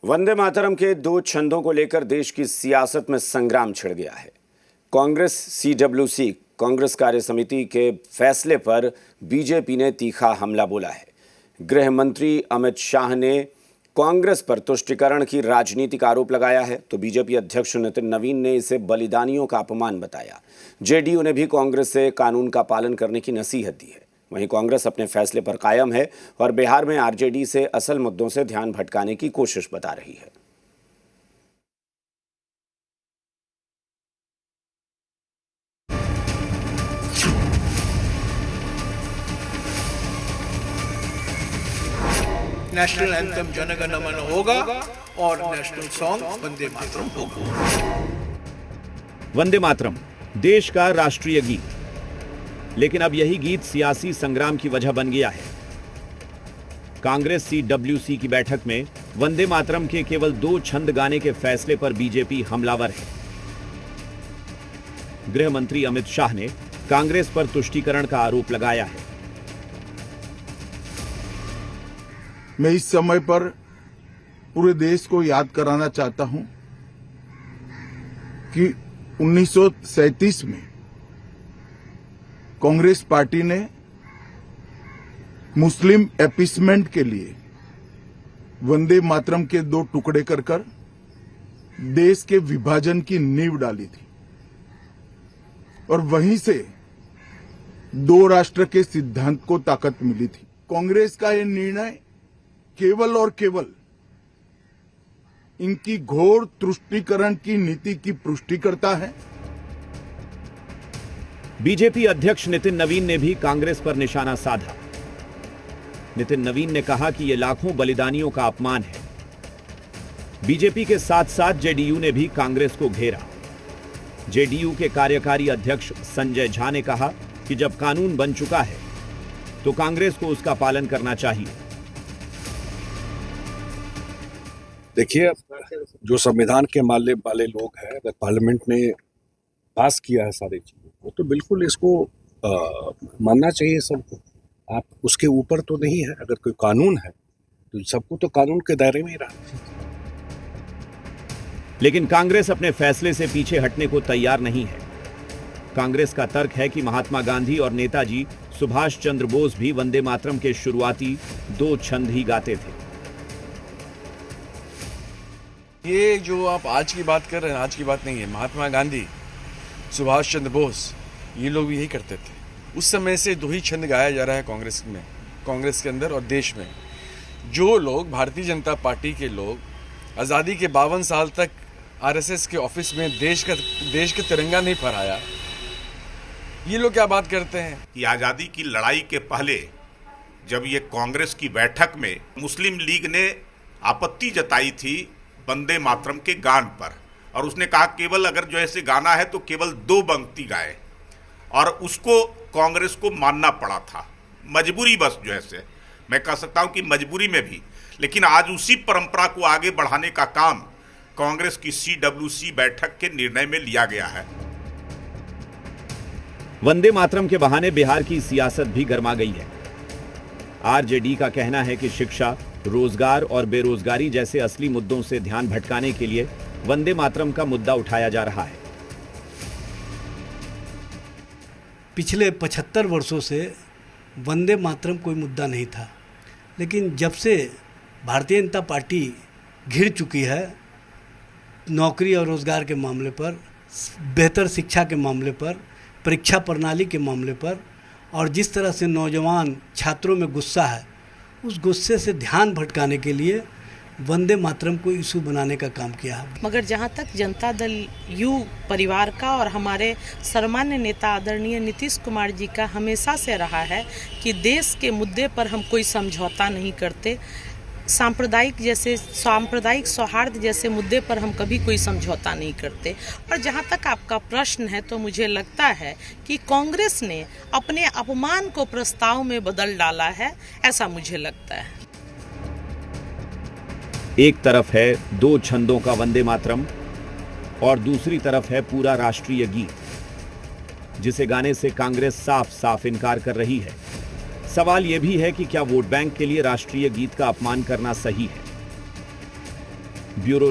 वंदे मातरम के दो छंदों को लेकर देश की सियासत में संग्राम छिड़ गया है। कांग्रेस सीडब्ल्यूसी कांग्रेस कार्य समिति के फैसले पर बीजेपी ने तीखा हमला बोला है। गृह मंत्री अमित शाह ने कांग्रेस पर तुष्टीकरण की राजनीति का आरोप लगाया है, तो बीजेपी अध्यक्ष नितिन नवीन ने इसे बलिदानियों का अपमान बताया। जेडीयू ने भी कांग्रेस से कानून का पालन करने की नसीहत दी है। वहीं कांग्रेस अपने फैसले पर कायम है और बिहार में आरजेडी से असल मुद्दों से ध्यान भटकाने की कोशिश बता रही है। नेशनल एंथम जन गण मन होगा और नेशनल सॉन्ग वंदे मातरम होगा। वंदे मातरम देश का राष्ट्रीय गीत, लेकिन अब यही गीत सियासी संग्राम की वजह बन गया है। कांग्रेस सीडब्ल्यूसी की बैठक में वंदे मातरम के केवल 2 छंद गाने के फैसले पर बीजेपी हमलावर है। गृह मंत्री अमित शाह ने कांग्रेस पर तुष्टीकरण का आरोप लगाया है। मैं इस समय पर पूरे देश को याद कराना चाहता हूं कि 1937 में कांग्रेस पार्टी ने मुस्लिम अपीसमेंट के लिए वंदे मातरम के 2 टुकड़े कर देश के विभाजन की नींव डाली थी और वहीं से 2 राष्ट्र के सिद्धांत को ताकत मिली थी। कांग्रेस का यह निर्णय केवल और केवल इनकी घोर तुष्टीकरण की नीति की पुष्टि करता है। बीजेपी अध्यक्ष नितिन नवीन ने भी कांग्रेस पर निशाना साधा। नितिन नवीन ने कहा कि यह लाखों बलिदानियों का अपमान है। बीजेपी के साथ साथ जेडीयू ने भी कांग्रेस को घेरा। जेडीयू के कार्यकारी अध्यक्ष संजय झा ने कहा कि जब कानून बन चुका है तो कांग्रेस को उसका पालन करना चाहिए। देखिए, जो संविधान के मानने वाले लोग हैं, अगर पार्लियामेंट ने पास किया है सारी चीजें, वो तो बिल्कुल इसको मानना चाहिए सबको। आप उसके ऊपर तो नहीं है। अगर कोई कानून है तो सबको तो कानून के दायरे में ही रहना चाहिए। लेकिन कांग्रेस अपने फैसले से पीछे हटने को तैयार नहीं है। कांग्रेस का तर्क है कि महात्मा गांधी और नेताजी सुभाष चंद्र बोस भी वंदे मातरम के शुरुआती 2 छंद ही गाते थे। ये जो आप आज की बात कर रहे हैं, आज की बात नहीं है। महात्मा गांधी, सुभाष चंद्र बोस, ये लोग भी यही करते थे। उस समय से 2 ही छंद गाया जा रहा है कांग्रेस में, कांग्रेस के अंदर और देश में। जो लोग, भारतीय जनता पार्टी के लोग आज़ादी के 52 साल तक आरएसएस के ऑफिस में देश का तिरंगा नहीं फहराया, ये लोग क्या बात करते हैं कि आज़ादी की लड़ाई के पहले जब ये कांग्रेस की बैठक में मुस्लिम लीग ने आपत्ति जताई थी वंदे मातरम के गान पर, और उसने कहा केवल अगर जो ऐसे गाना है तो केवल 2 पंक्ति गाए, और उसको कांग्रेस को मानना पड़ा था। मजबूरी, बस जो है मैं कह सकता हूं कि मजबूरी में भी। लेकिन आज उसी परंपरा को आगे बढ़ाने का काम कांग्रेस की सीडब्ल्यूसी बैठक के निर्णय में लिया गया है। वंदे मातरम के बहाने बिहार की सियासत भी गर्मा गई है। आरजेडी का कहना है कि शिक्षा, रोजगार और बेरोजगारी जैसे असली मुद्दों से ध्यान भटकाने के लिए वंदे मातरम का मुद्दा उठाया जा रहा है। पिछले 75 वर्षों से वंदे मातरम कोई मुद्दा नहीं था, लेकिन जब से भारतीय जनता पार्टी घिर चुकी है नौकरी और रोजगार के मामले पर, बेहतर शिक्षा के मामले पर, परीक्षा प्रणाली के मामले पर, और जिस तरह से नौजवान छात्रों में गुस्सा है, उस गुस्से से ध्यान भटकाने के लिए वंदे मातरम को इशू बनाने का काम किया है। मगर जहाँ तक जनता दल यू परिवार का और हमारे सर्वमान्य नेता आदरणीय नीतीश कुमार जी का हमेशा से रहा है कि देश के मुद्दे पर हम कोई समझौता नहीं करते। सांप्रदायिक सौहार्द जैसे मुद्दे पर हम कभी कोई समझौता नहीं करते। और जहाँ तक आपका प्रश्न है, तो मुझे लगता है कि कांग्रेस ने अपने अपमान को प्रस्ताव में बदल डाला है, ऐसा मुझे लगता है। एक तरफ है 2 छंदों का वंदे मातरम और दूसरी तरफ है पूरा राष्ट्रीय गीत, जिसे गाने से कांग्रेस साफ साफ इनकार कर रही है। सवाल यह भी है कि क्या वोट बैंक के लिए राष्ट्रीय गीत का अपमान करना सही है? ब्यूरो